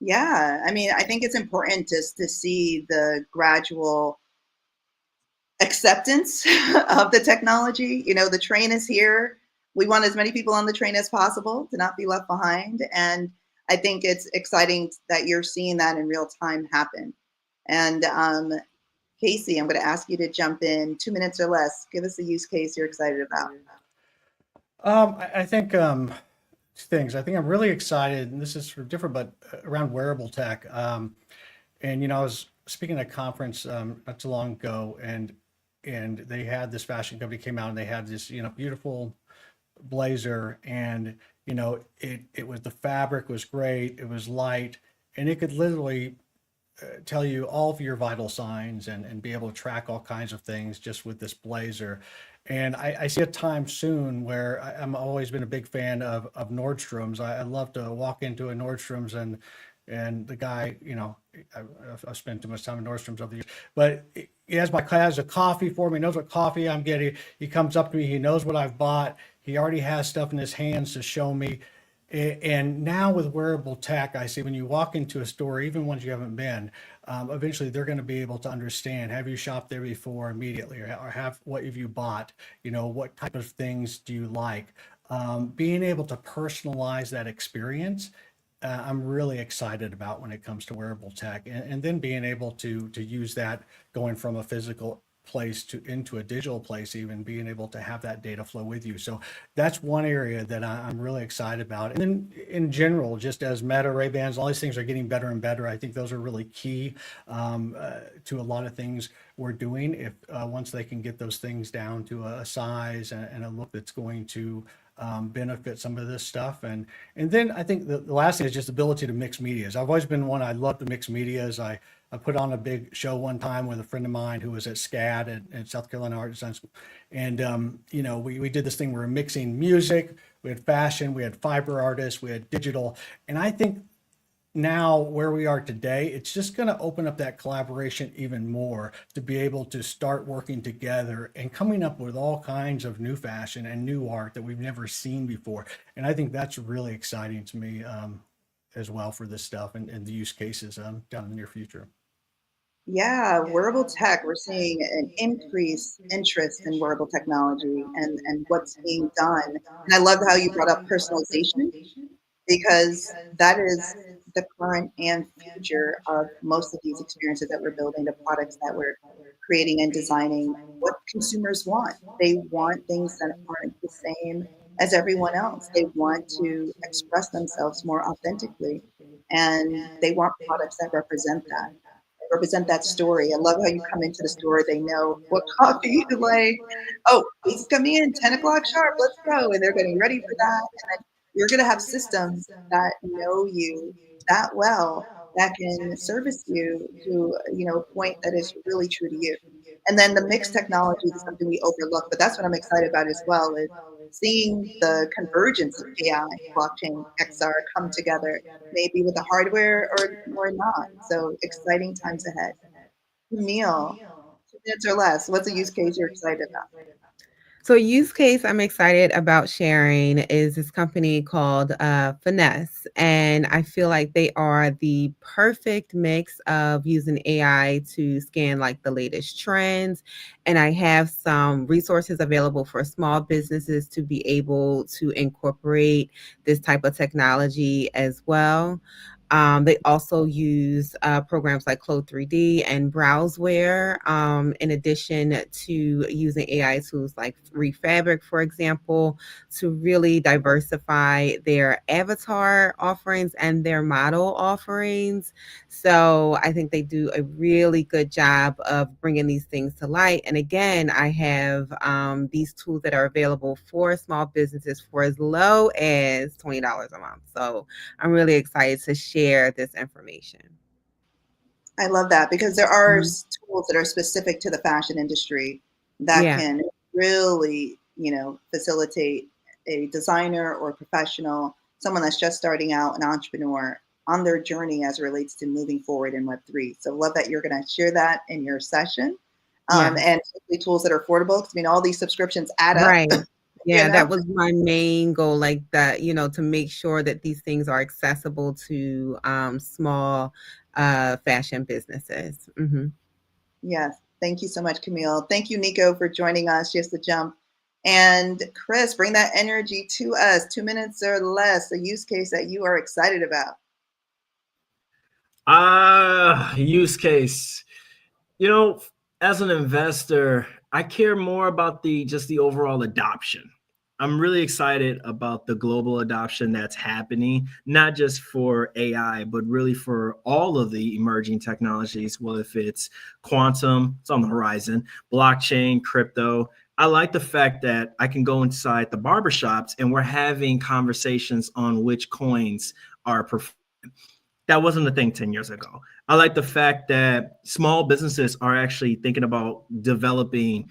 Yeah, I mean, I think it's important just to see the gradual acceptance of the technology. You know, the train is here. We want as many people on the train as possible to not be left behind. And I think it's exciting that you're seeing that in real time happen. And Casey, I'm going to ask you to jump in 2 minutes or less. Give us a use case you're excited about. I think two things. I think I'm really excited, and this is sort of different, but around wearable tech. And you know, I was speaking at a conference not too long ago, and they had this fashion company came out, and they had this beautiful blazer, and it was, the fabric was great, it was light, and it could literally tell you all of your vital signs and be able to track all kinds of things just with this blazer. And I see a time soon where I'm always been a big fan of Nordstrom's. I love to walk into a Nordstrom's and the guy, I've spent too much time in Nordstrom's over the years, but he has a coffee for me, knows what coffee I'm getting. He comes up to me, he knows what I've bought. He already has stuff in his hands to show me. And now with wearable tech, I see when you walk into a store, even ones you haven't been, eventually they're going to be able to understand, have you shopped there before immediately, or what have you bought? What type of things do you like? Being able to personalize that experience, I'm really excited about when it comes to wearable tech, and then being able to use that going from a physical place into a digital place, even being able to have that data flow with you. So that's one area that I'm really excited about. And then in general, just as Meta, Ray-Bans, all these things are getting better and better. I think those are really key to a lot of things we're doing. If once they can get those things down to a size and a look that's going to benefit some of this stuff. And then I think the last thing is just ability to mix medias. I've always been one, I love to mix medias. I put on a big show one time with a friend of mine who was at SCAD at South Carolina Art Design School. And, we did this thing, we were mixing music, we had fashion, we had fiber artists, we had digital. And I think now where we are today, it's just going to open up that collaboration even more to be able to start working together and coming up with all kinds of new fashion and new art that we've never seen before. And I think that's really exciting to me as well for this stuff and the use cases down in the near future. Yeah, wearable tech, we're seeing an increased interest in wearable technology and what's being done. And I love how you brought up personalization, because that is the current and future of most of these experiences that we're building, the products that we're creating and designing, what consumers want. They want things that aren't the same as everyone else. They want to express themselves more authentically, and they want products that represent that story. I love how you come into the store, they know what coffee you like. Oh, please come in 10 o'clock sharp, let's go. And they're getting ready for that. And then you're going to have systems that know you that well, that can service you to a point that is really true to you. And then the mixed technology is something we overlook, but that's what I'm excited about as well, is seeing the convergence of AI, blockchain, XR come together, maybe with the hardware or not. So exciting times ahead. Camille, 2 minutes or less, what's a use case you're excited about? So use case I'm excited about sharing is this company called Finesse. And I feel like they are the perfect mix of using AI to scan like the latest trends. And I have some resources available for small businesses to be able to incorporate this type of technology as well. They also use programs like Clone 3D and Browseware, in addition to using AI tools like Refabric, for example, to really diversify their avatar offerings and their model offerings. So I think they do a really good job of bringing these things to light. And again, I have these tools that are available for small businesses for as low as $20 a month. So I'm really excited to share this information. I love that, because there are Mhm. tools that are specific to the fashion industry that Yeah. can really, facilitate a designer or professional, someone that's just starting out, an entrepreneur, on their journey as it relates to moving forward in Web3. So love that you're going to share that in your session. Yeah. And tools that are affordable, because I mean, all these subscriptions add up. Right. Yeah, that was my main goal, like that, to make sure that these things are accessible to small fashion businesses. Mm-hmm. Yes. Thank you so much, Camille. Thank you, Nico, for joining us. Just to jump. And Chris, bring that energy to us. 2 minutes or less, a use case that you are excited about. Use case. As an investor, I care more about just the overall adoption. I'm really excited about the global adoption that's happening, not just for AI, but really for all of the emerging technologies. Well, if it's quantum, it's on the horizon, blockchain, crypto. I like the fact that I can go inside the barbershops and we're having conversations on which coins are preferred. That wasn't a thing 10 years ago. I like the fact that small businesses are actually thinking about developing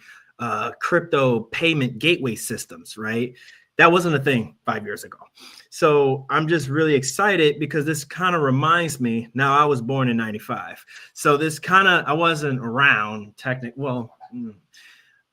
crypto payment gateway systems, right? That wasn't a thing 5 years ago. So I'm just really excited because this kind of reminds me, now I was born in 95. So I wasn't around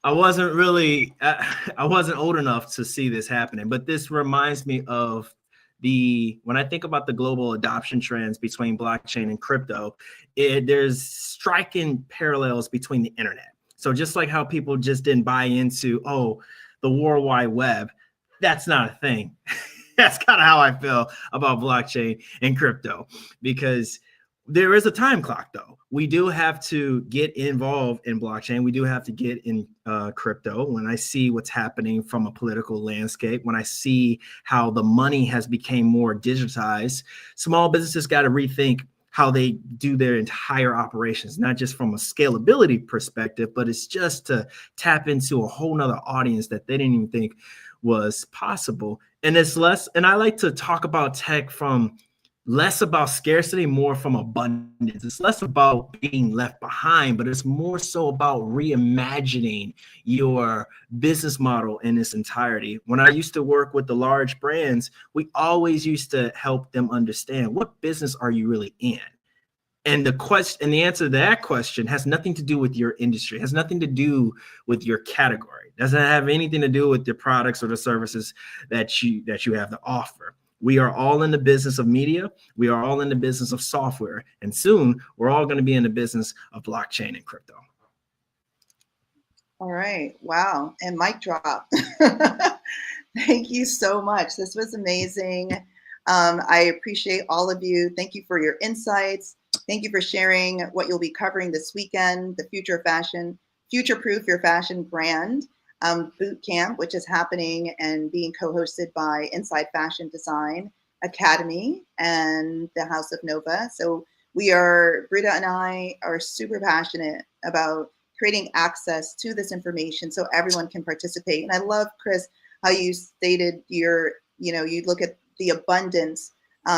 I wasn't really, I wasn't old enough to see this happening, but this reminds me of when I think about the global adoption trends between blockchain and crypto, there's striking parallels between the internet. So just like how people just didn't buy into, the World Wide Web, that's not a thing. That's kind of how I feel about blockchain and crypto, because there is a time clock, though. We do have to get involved in blockchain. We do have to get in crypto. When I see what's happening from a political landscape, when I see how the money has become more digitized, small businesses got to rethink how they do their entire operations, not just from a scalability perspective, but it's just to tap into a whole nother audience that they didn't even think was possible. And it's less, and I like to talk about tech from less about scarcity, more from abundance. It's less about being left behind, but it's more so about reimagining your business model in its entirety. When I used to work with the large brands, we always used to help them understand, what business are you really in? And the answer to that question has nothing to do with your industry, has nothing to do with your category, doesn't have anything to do with the products or the services that you have to offer. We are all in the business of media. We are all in the business of software. And soon we're all going to be in the business of blockchain and crypto. All right. Wow. And mic drop. Thank you so much. This was amazing. I appreciate all of you. Thank you for your insights. Thank you for sharing what you'll be covering this weekend, the Future of Fashion, Future-Proof Your Fashion Brand boot camp, which is happening and being co-hosted by Inside Fashion Design Academy and the House of Nova. So Britta and I are super passionate about creating access to this information so everyone can participate. And I love, Chris, how you stated you look at the abundance,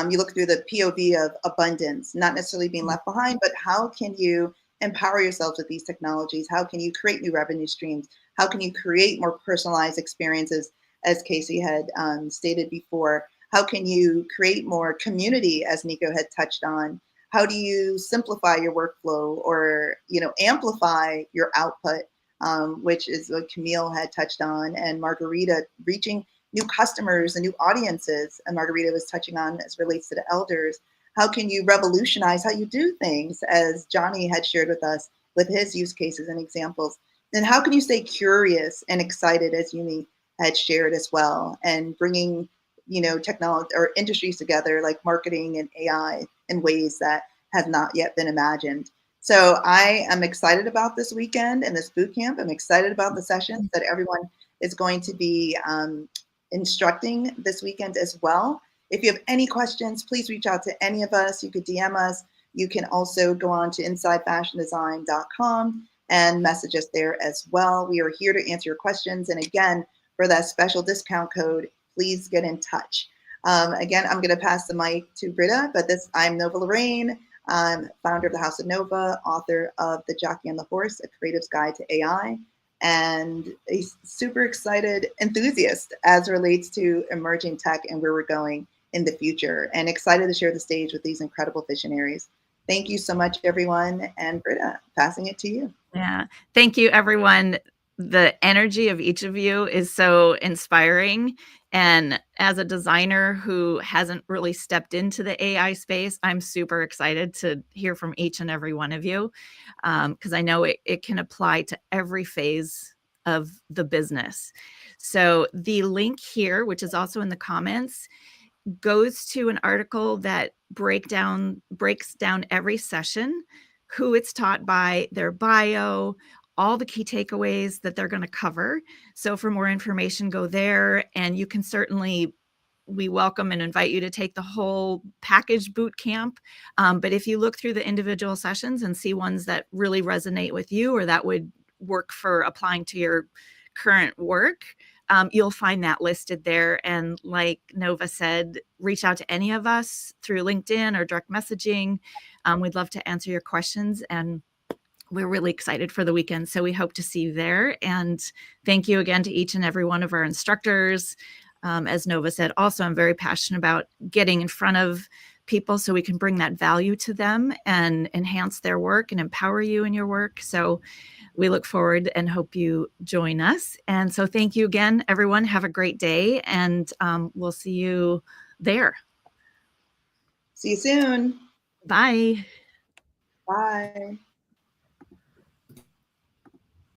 you look through the POV of abundance, not necessarily being left behind, but how can you empower yourselves with these technologies? How can you create new revenue streams? How can you create more personalized experiences, as Casey had stated before? How can you create more community, as Nico had touched on? How do you simplify your workflow or amplify your output, which is what Camille had touched on, and Margarita reaching new customers and new audiences, and Margarita was touching on as relates to the elders. How can you revolutionize how you do things, as Johnny had shared with us with his use cases and examples? Then how can you stay curious and excited, as Yumi had shared as well, and bringing technology or industries together, like marketing and AI, in ways that have not yet been imagined. So I am excited about this weekend and this boot camp. I'm excited about the sessions that everyone is going to be instructing this weekend as well. If you have any questions, please reach out to any of us. You could DM us. You can also go on to insidefashiondesign.com and message us there as well. We are here to answer your questions. And again, for that special discount code, please get in touch. Again, I'm going to pass the mic to Britta, but I'm Nova Lorraine. I'm founder of the House of Nova, author of The Jockey and the Horse, A Creative's Guide to AI, and a super excited enthusiast as relates to emerging tech and where we're going in the future, and excited to share the stage with these incredible visionaries. Thank you so much, everyone. And Britta, passing it to you. Yeah, thank you, everyone. The energy of each of you is so inspiring. And as a designer who hasn't really stepped into the AI space, I'm super excited to hear from each and every one of you, because I know it can apply to every phase of the business. So the link here, which is also in the comments, goes to an article that breaks down every session, who it's taught by, their bio, all the key takeaways that they're going to cover. So for more information, go there, and you can certainly, we welcome and invite you to take the whole package boot camp. But if you look through the individual sessions and see ones that really resonate with you or that would work for applying to your current work, you'll find that listed there. And like Nova said, reach out to any of us through LinkedIn or direct messaging. We'd love to answer your questions, and we're really excited for the weekend. So we hope to see you there. And thank you again to each and every one of our instructors. As Nova said, also, I'm very passionate about getting in front of people so we can bring that value to them and enhance their work and empower you in your work. So we look forward and hope you join us. And so thank you again, everyone. Have a great day, and we'll see you there. See you soon. Bye. Bye.